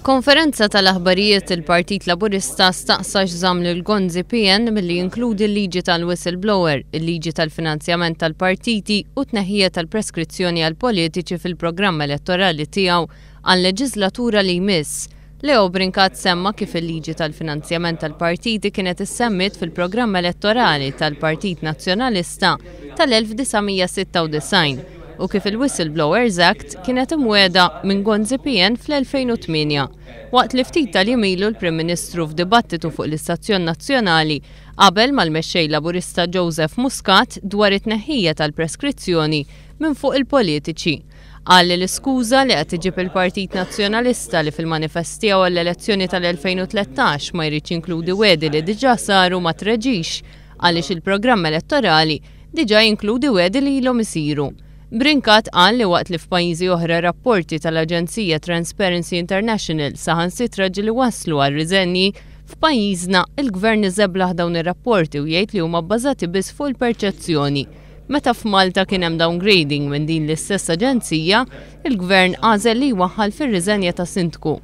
Konferenza tal-aħbarijiet il-Partit Laburista staqsa x'żamm lill-Gonzi PN milli jinkludi l-liġi tal-whistleblower, il-liġi tal-finanzjament tal-partiti u tneħħija tal-preskrizzjoni għal politiċi fil-programm elettorali tiegħu għal-leġislatura li jmiss. Leo Brincat semma kif il-liġi tal-finanzjament tal-partiti kienet issemmit fil-programm elettorali tal-Partit Nazzjonalista tal-1996 u kif il-Whistleblowers Act kienet imweda minn Gonzi PN fl-2008, waqt li ftit tal-jimilu l-Prim Ministru f'dibattitu fuq l-Istazzjon Nazzjonali qabel mal-mexxej Laburista Joseph Muscat dwar it-tneħħija tal-preskrizzjoni minn fuq il-politiċi. Qal li l-iskuża li qed iġib il-Partit Nazzjonalista li fil-manifest tiegħu għall-elezzjoni tal-2013 ma jridx jinkludi wedi li diġà saru ma treġix għaliex il-programm elettorali diġà jinkludi wedi li ilhom isiru. Brincat qal li waqt li f'pajjiżi oħra rapporti tal-Aġenzija Transparency International saħansitra ġieli waslu għal riżenji, f'pajjiżna il-Gvern iżeblaħ dawn ir-rapporti u jgħid li huma bbażati biss fuq il-perċezzjoni. Meta f'Malta kien hemm downgrading minn din l-istess aġenzija, il-Gvern għażel li jwaħħal fir-riżenja ta' sindku.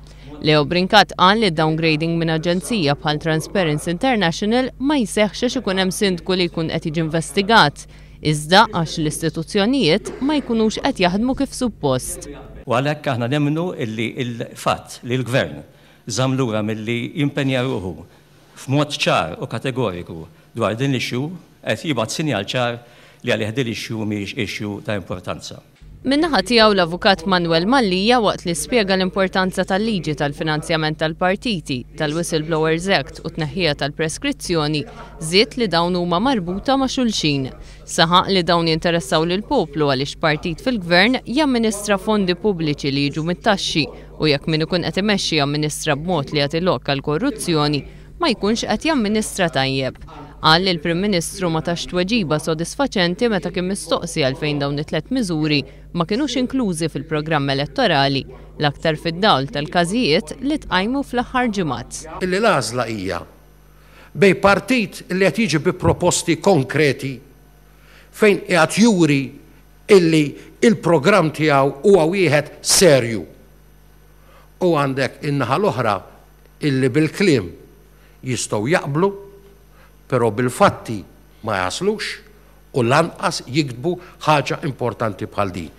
Leo Brincat qal li downgrading minn aġenzija bħal Transparency International ma jseħħx għax ikun hemm sindku li jkun qed jiġi investigat. Iżda għax l-istituzzjonijiet ma jkunux qed jaħdmu kif suppost. U għalhekk aħna nemmnu illi il-fatt li l-Gvern żamm lura milli jimpenja ruħu f'mod ċar u kategoriku dwar din l-issue qed jibgħat sinjal ċar li għalih din l-issue mhijiex issue ta' importanza. Min-naħa tiegħu l-Avukat Manuel Mallija waqt li spjega l-importanza tal-liġi tal-finanzjament tal-partiti, tal-Whistleblowers Act u tneħħija tal-preskrizzjoni, żied li dawn huma marbuta ma' xulxin. Saħaq li dawn jinteressaw lil poplu għaliex partit fil-Gvern jamministra fondi pubbliċi li jiġu mit-taxxi u jekk min ikun qed imexxi jamministra b'mod li qed ilokka l-korruzzjoni ma jkunx qed jamministra tajjeb. Qal li l-Prim Ministru ma tax tweġiba sodisfaċenti meta kien mistoqsi għalfejn dawn it-tlet miżuri ma kinux inklużi fil-programm elettorali l-aktar fid-dawl tal-każijiet li tqajmu fl-aħħar ġimgħat. Illi l-għażla hija bejn partit li qed jiġi bi proposti konkreti fejn qiegħed juri illi il-programm tiegħu huwa wieħed serju. U għandek in-naħa l-oħra illi bil-kliem jistgħu jaqblu però bil-fatti ma jaslux u lanqas jiktbu ħaġa importanti bħal din.